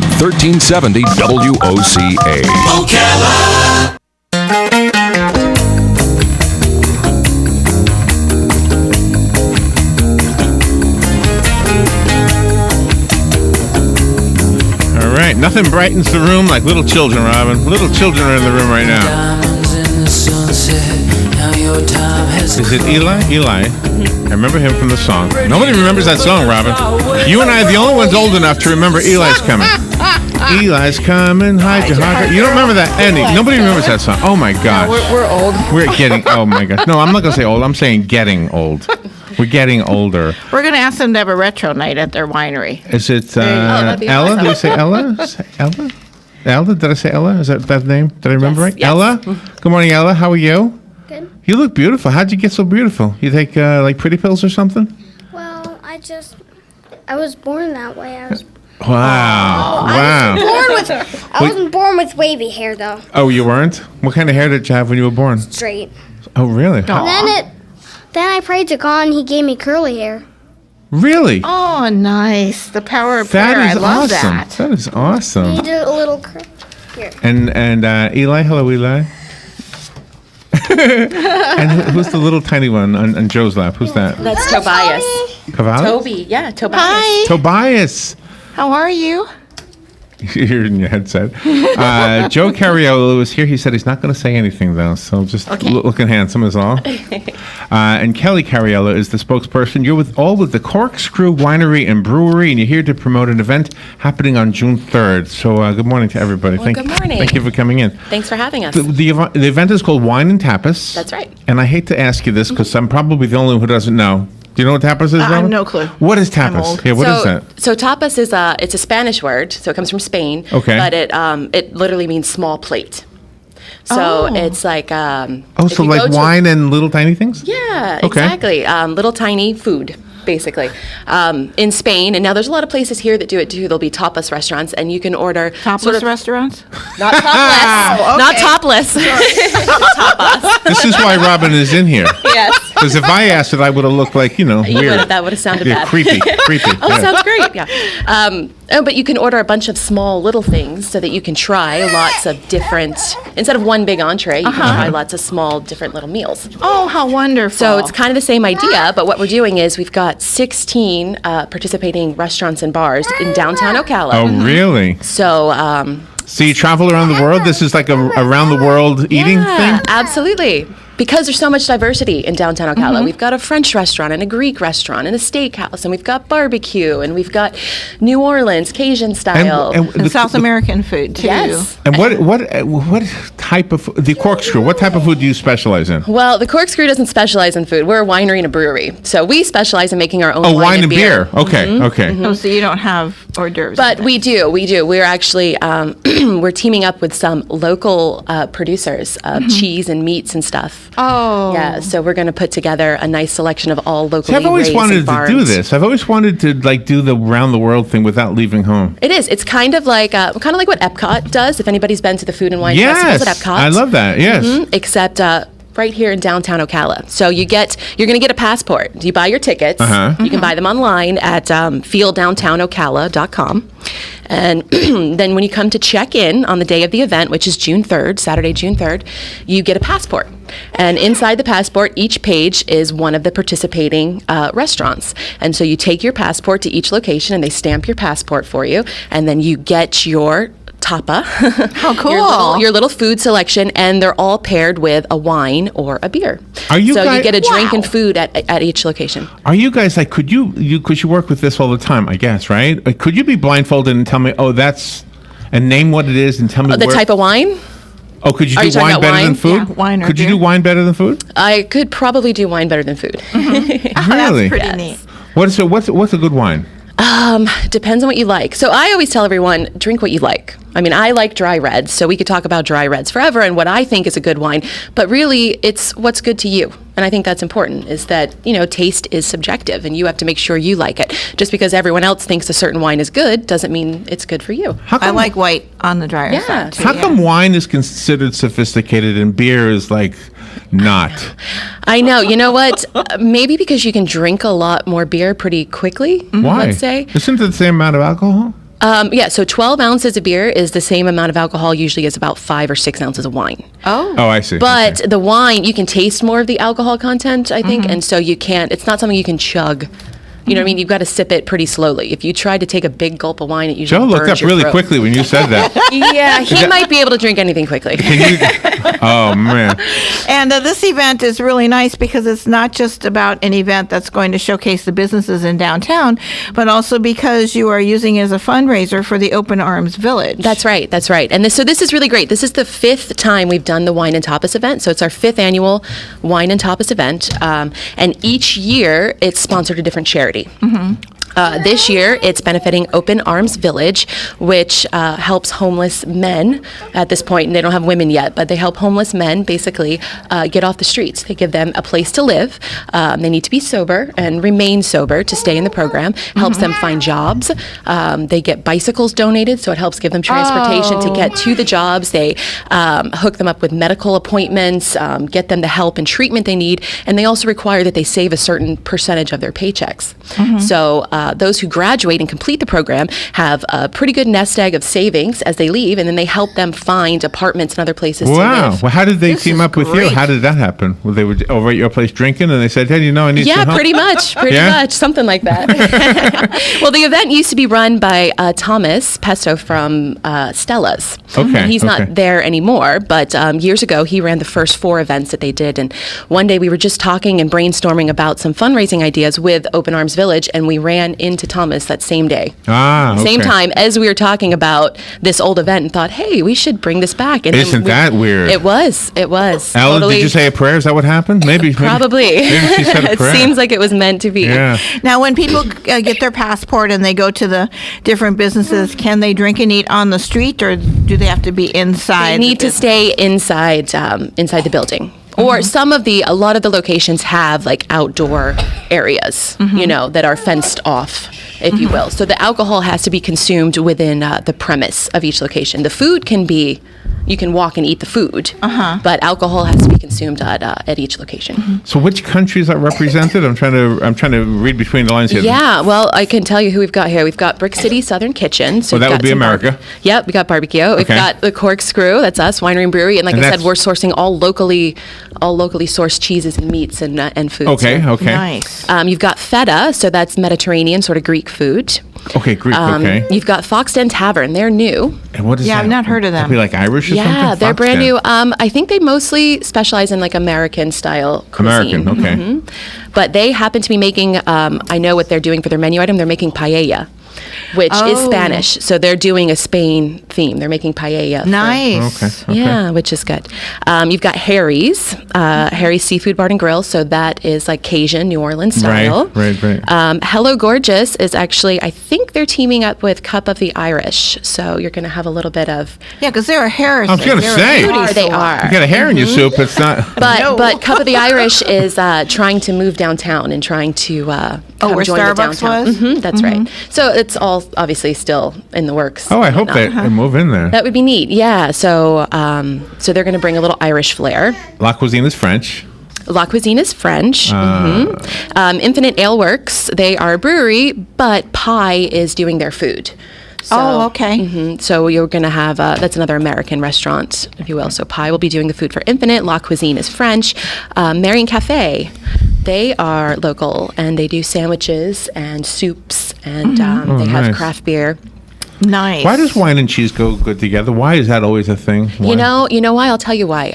1370 WOCA. Ocala. All right, nothing brightens the room like little children, Robin. Little children are in the room right now. Is it Eli? Eli. I remember him from the song. Nobody remembers that song, Robin. You and I are the only ones old enough to remember Eli's coming. Eli's coming, hide your heart. You don't remember that, Andy? Nobody remembers that song. Oh my gosh. We're old. We're getting. Oh my gosh. No, I'm not gonna say old. I'm saying getting old. We're getting older. We're going to ask them to have a retro night at their winery. Is it that'd be Ella? awesome. Did I say Ella? Say Ella? Ella? Did I say Ella? Is that name? Did I remember right? Yes. Ella? Good morning, Ella. How are you? Good. You look beautiful. How'd you get so beautiful? You take like pretty pills or something? Well, I was born that way. Wow. Wow. I wasn't born with wavy hair though. Oh, you weren't? What kind of hair did you have when you were born? Straight. Oh, really? Then I prayed to God and He gave me curly hair. Really? Oh, nice. The power of That prayer. is I love awesome. that. That is awesome. He did a little here. And Eli, hello, Eli. And who's the little tiny one on Joe's lap? Who's that? That's Tobias. Cavalli? Toby, yeah, Tobias. Hi. Tobias. How are you? You're in your headset. Joe Cariello is here. He said he's not going to say anything, though, so just looking handsome is all. And Kelli Cariello is the spokesperson. You're with the Corkscrew Winery and Brewery, and you're here to promote an event happening on June 3rd. So good morning to everybody. Well, good morning. Thank you for coming in. Thanks for having us. The event is called Wine and Tapas. That's right. And I hate to ask you this because I'm probably the only one who doesn't know. Do you know what tapas is? I have Robin? no clue. What is I'm tapas? old. Yeah, what is that? So tapas is it's a Spanish word, so it comes from Spain. Okay. But it literally means small plate. So it's like Oh, if so you like go to- wine and little tiny things? Yeah, Okay. exactly. Little tiny food, basically. In Spain, and now there's a lot of places here that do it too. There'll be tapas restaurants, and you can order Topless restaurants? not topless, okay. not topless. Tapas. This is why Robin is in here. Yes. Because if I asked it, I would have looked like, You weird. that would have sounded Yeah, bad. creepy. Oh, yeah. sounds great. Yeah. But you can order a bunch of small little things so that you can try lots of different. Instead of one big entree, you can try lots of small, different little meals. Oh, how wonderful. So it's kind of the same idea, but what we're doing is we've got 16 participating restaurants and bars in downtown Ocala. Oh, really? So. So you travel around the world? This is like a around the world eating Yeah, thing? absolutely. Because there's so much diversity in downtown Ocala. We've got a French restaurant and a Greek restaurant and a steakhouse, and we've got barbecue, and we've got New Orleans, Cajun style. And South American food, too. Yes. And what type of the corkscrew? What type of food do you specialize in? Well, the Corkscrew doesn't specialize in food. We're a winery and a brewery. So we specialize in making our own Oh, wine and beer. Okay, okay. Oh, so you don't have hors d'oeuvres. But we do. We're actually, we're teaming up with some local producers of cheese and meats and stuff. Oh. Yeah, so we're going to put together a nice selection of all locally See, I've always raised wanted and to farmed. do this. I've always wanted to do the round the world thing without leaving home. It is. It's kind of like what Epcot does. If anybody's been to the Food and Wine Yes, Festivals at Epcot, I love that. Yes. Except right here in downtown Ocala. So you're going to get a passport. You buy your tickets. You can buy them online at feeldowntownocala.com. And then when you come to check in on the day of the event, which is June 3rd, Saturday, June 3rd, you get a passport. And inside the passport, each page is one of the participating restaurants. And so you take your passport to each location and they stamp your passport for you. And then you get your tapa. How cool. Your little food selection, and they're all paired with a wine or a beer. Are you so guys- you get a drink Wow. and food at each location. Are you guys like, could you work with this all the time, I guess, right? Could you be blindfolded and tell me, and name what it is and tell me The type of wine? Oh, could you Are do you talking wine about better wine? than food? Yeah, wine or Could you beer. do wine better than food? I could probably do wine better than food. Really? That's pretty neat. What's a good wine? Depends on what you like. So I always tell everyone, drink what you like. I mean, I like dry reds, so we could talk about dry reds forever and what I think is a good wine. But really, it's what's good to you. And I think that's important, is that, taste is subjective, and you have to make sure you like it. Just because everyone else thinks a certain wine is good doesn't mean it's good for you. I like white on the drier side, too. How come wine is considered sophisticated and beer is like not? I know. You know what? Maybe because you can drink a lot more beer pretty quickly. Why? Let's say. Isn't it the same amount of alcohol? Yeah, so 12 ounces of beer is the same amount of alcohol usually as about 5 or 6 ounces of wine. Oh, I see. But Okay. the wine, you can taste more of the alcohol content, I think, and so you can't, it's not something you can chug. You know what I mean? You've got to sip it pretty slowly. If you try to take a big gulp of wine, it usually Joe looked burns up your really throat. quickly when you said that. Yeah, he might be able to drink anything quickly. Oh, man. And this event is really nice because it's not just about an event that's going to showcase the businesses in downtown, but also because you are using it as a fundraiser for the Open Arms Village. That's right. That's right. And so this is really great. This is the 5th time we've done the Wine and Tapas event. So it's our 5th annual Wine and Tapas event. And each year it's sponsored a different charity. This year, it's benefiting Open Arms Village, which helps homeless men at this point, and they don't have women yet, but they help homeless men basically get off the streets. They give them a place to live. They need to be sober and remain sober to stay in the program. Helps them find jobs. They get bicycles donated, so it helps give them transportation to get to the jobs. They hook them up with medical appointments, get them the help and treatment they need, and they also require that they save a certain percentage of their paychecks. So those who graduate and complete the program have a pretty good nest egg of savings as they leave, and then they help them find apartments and other places to Wow. live. Well, how did they This team is up with you? great. How did that happen? Well, they were over at your place drinking, and they said, hey, I need Yeah, some help. pretty Yeah? much, something like that. Well, the event used to be run by Thomas Pesto from Stella's. Okay, And he's okay. not there anymore, but years ago he ran the first 4 events that they did. And one day we were just talking and brainstorming about some fundraising ideas with Open Arms Village, and we ran into Thomas that same day. Same Okay. time as we were talking about this old event, and thought, hey, we should bring this back. And then Isn't that weird? It was. Ellen, Totally. did you say a prayer? Is that what happened? Maybe. Probably. Maybe she said a It prayer. seems like it was meant to be. Yeah. Now, when people get their passport and they go to the different businesses, can they drink and eat on the street, or do they have to be inside? They need to stay inside the building. Or a lot of the locations have like outdoor areas, that are fenced off, if you will. So the alcohol has to be consumed within the premise of each location. The food you can walk and eat the food, but alcohol has to be consumed at each location. So which countries are represented? I'm trying to read between the lines here. Yeah, well, I can tell you who we've got here. We've got Brick City Southern Kitchen. So Well, that we've would got be some America. Yep, we got barbecue. We've Okay. got the Corkscrew. That's us, winery and brewery. And like And I said, that's- we're sourcing all locally sourced cheeses and meats and foods. Okay. here. Okay. Nice. You've got feta, so that's Mediterranean, sort of Greek food. Okay. Greek. Okay. You've got Fox Den Tavern. They're new. And what is Yeah, that? I've not heard of them. That'd be like Irish or something? Yeah, they're Fox brand Den. new. I think they mostly specialize in like American style cuisine. American. Okay. But they happen to be making, I know what they're doing for their menu item. They're making paella, which is Oh. Spanish. So they're doing a Spain theme. They're making paella. Nice. Okay. Yeah, which is good. You've got Harry's, Harry's Seafood Bar and Grill. So that is like Cajun, New Orleans style. Right. Hello Gorgeous is actually, I think they're teaming up with Cup of the Irish. So you're going to have a little bit of, Yeah, because they're a heritage. I was gonna They're a say. foodie they salon. are. You got a hair in your soup. It's not. But Cup of the Irish is trying to move downtown and trying to come where join the Starbucks downtown. was? That's right. So it's all obviously still in the works. Oh, I hope they move in there. That would be neat. Yeah. So so they're going to bring a little Irish flair. La Cuisine is French. La Cuisine is French. Infinite Ale Works, they are a brewery, but Pie is doing their food. So, Oh, okay. So you're going to have, that's another American restaurant, if you will. So Pie will be doing the food for Infinite. La Cuisine is French. Marion Cafe, they are local, and they do sandwiches and soups, and they have nice. craft beer. Nice. Why does wine and cheese go good together? Why is that always a thing? Why? You know why? I'll tell you why.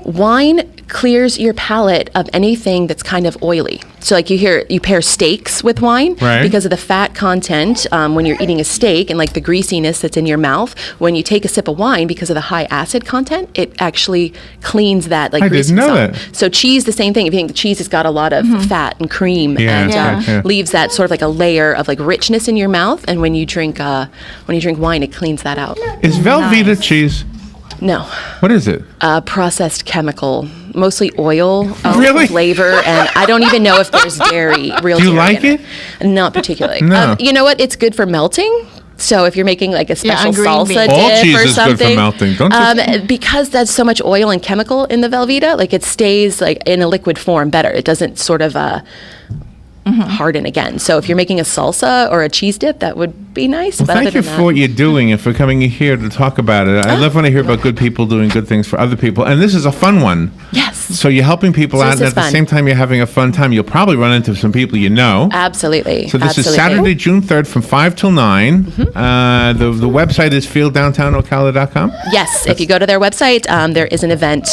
Wine clears your palate of anything that's kind of oily. So like you pair steaks with wine Right. because of the fat content when you're eating a steak and like the greasiness that's in your mouth. When you take a sip of wine, because of the high acid content, it actually cleans that like I greasiness didn't know out. that. So cheese, the same thing. If you think the cheese has got a lot of fat and cream Yeah, and yeah. leaves that sort of like a layer of like richness in your mouth, and when you drink wine, it cleans that out. Is Velveeta cheese? No. What is it? Processed chemical, mostly oil, Really? flavor, and I don't even know if there's real Do you dairy like in it. Not particularly. No. You know what? It's good for melting. So if you're making like a special on green salsa beans. dip All cheese or is good for something, melting, don't you because there's so much oil and chemical in the Velveeta, like it stays like in a liquid form better. It doesn't sort of harden again. So if you're making a salsa or a cheese dip, that would be nice. Well, but thank other you than for what you're doing and for coming here to talk about it. I love when I hear about good people doing good things for other people. And this is a fun one. Yes. So you're helping people out, This and is at the fun. same time you're having a fun time. You'll probably run into some people you know. Absolutely. So this is Absolutely. Saturday, June 3rd from 5 till 9. The website is fielddowntownocala.com. Yes, if you go to their website, there is an event.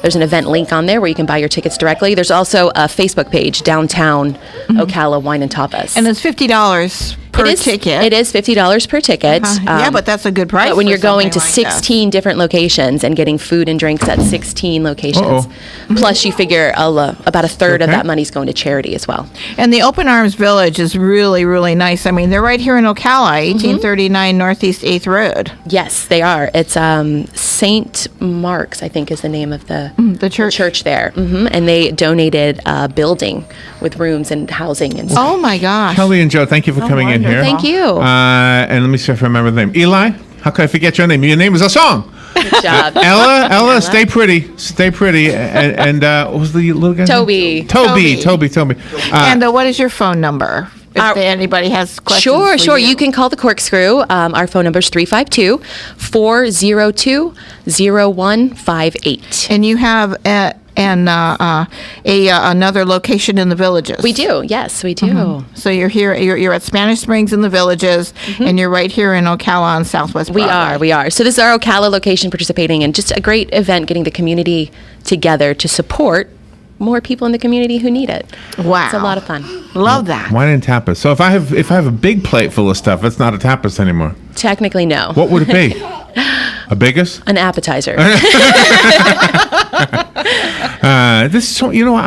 There's an event link on there where you can buy your tickets directly. There's also a Facebook page, Downtown Ocala Wine and Tapas. And it's $50 per ticket. It is $50 per ticket. Yeah, but that's a good price. But when for you're going to something like 16 different locations and getting food and drinks at 16 locations, Uh-oh. plus you figure about a third of Okay. that money's going to charity as well. that. And the Open Arms Village is really, really nice. I mean, they're right here in Ocala, 1839 Northeast 8th Road. Yes, they are. It's St. Mark's, I think, is the name of the church. there. And they donated a building with rooms and housing and stuff. Oh my gosh. Kelly and Joe, thank you for coming in here. Thank you. And let me see if I remember the name. Eli? How could I forget your name? Your name is a song. Good job. Ella, stay pretty. Stay pretty. And what was the little guy? Toby. Toby. And what is your phone number? If anybody has questions. Sure. You can call the Corkscrew. Our phone number is 352-402-0158. And you have another location in the Villages. We do. Yes, we do. So you're here. You're at Spanish Springs in the Villages, and you're right here in Ocala on Southwest Broadway. We are. So this is our Ocala location participating in just a great event, getting the community together to support more people in the community who need it. Wow, It's a lot of fun. Love that. Wine and tapas. So if I have a big plate full of stuff, it's not a tapas anymore. Technically, no. What would it be? A biggest? An appetizer. This is so, you know what?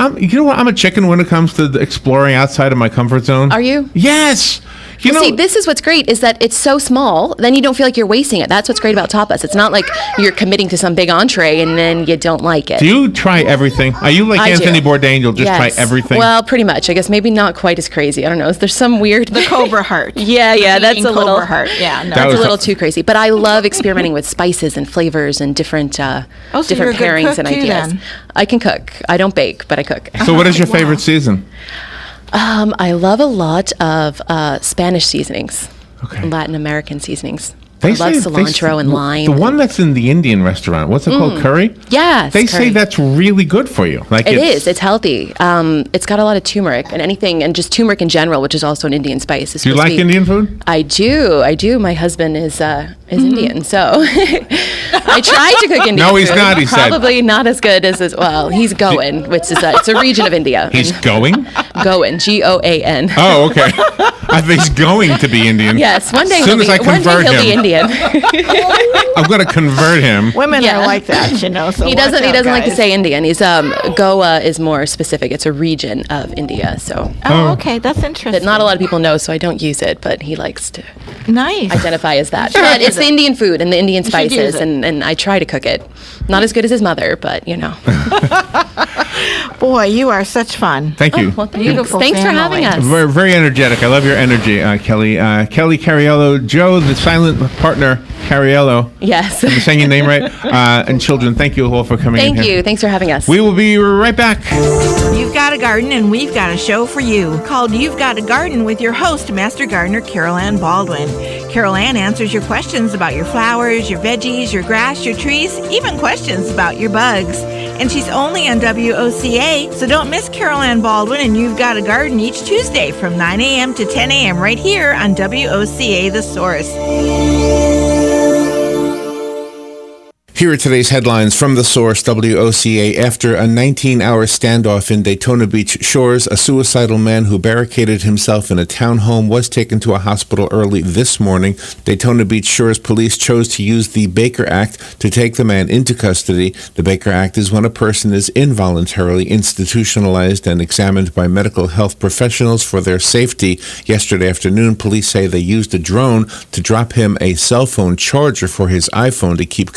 I'm a chicken when it comes to exploring outside of my comfort zone. Are you? Yes. You know, See, this is what's great is that it's so small, then you don't feel like you're wasting it. That's what's great about tapas. It's not like you're committing to some big entree and then you don't like it. do you try everything? Are you like I Anthony do. Bourdain? You'll just try everything? Well, pretty much. I guess maybe not quite as crazy. I don't know. There's some weird. The Cobra Heart. Yeah, that's Eating a little. Cobra Heart. Yeah, no. That That's was a little too crazy. But I love experimenting with spices and flavors and different so different you're a good pairings cook and too, ideas. then. I can cook. I don't bake, but I cook. So what is your favorite season? I love a lot of Spanish seasonings. Okay. Latin American seasonings. I love cilantro and lime. The one that's in the Indian restaurant, what's it called? Curry? Yes, They say curry. that's really good for you. Like It is. It's healthy. It's got a lot of turmeric and anything, and just turmeric in general, which is also an Indian spice. Do you like Indian food? I do. My husband is Indian, so I try to cook Indian. No, he's food. not, he said. Probably not as good as well. He's Goan, which is it's a region of India. He's going? Goan, Goan. Oh, okay. I think he's going to be Indian. Yes, one day As soon he'll as I be. One day convert he'll be him. Indian. I'm going to convert him. Women Yeah. are like that, So He watch doesn't. He out, doesn't like to guys. say Indian. He's Goa is more specific. It's a region of India, so Oh, okay, that's interesting. that not a lot of people know. So I don't use it, but he likes to Nice. identify as that. But it's the Indian food and the Indian should use spices, it. and I try to cook it. Not as good as his mother, but Boy, you are such fun. Thank you. Well, Beautiful thanks for family. having us. Very, very energetic. I love your energy, Kelly. Kelly Cariello, Joe, the silent partner, Cariello. Yes. I'm saying your name right. And children, thank you all for coming in Thank here. you. Thanks for having us. We will be right back. You've got a garden and we've got a show for you called You've Got a Garden with your host, Master Gardener Carol Ann Baldwin. Carol Ann answers your questions about your flowers, your veggies, your grass, your trees, even questions about your bugs. And she's only on WOCA, so don't miss Carol Ann Baldwin and You've Got a Garden each Tuesday from 9 a.m. to 10 a.m. right here on WOCA The Source. Here are today's headlines from the source, WOCA. After a 19-hour standoff in Daytona Beach shores, a suicidal man who barricaded himself in a townhome was taken to a hospital early this morning. Daytona Beach shores police chose to use the Baker Act to take the man into custody. The Baker Act is when a person is involuntarily institutionalized and examined by medical health professionals for their safety. Yesterday afternoon, police say they used a drone to drop him a cell phone charger for his iPhone to keep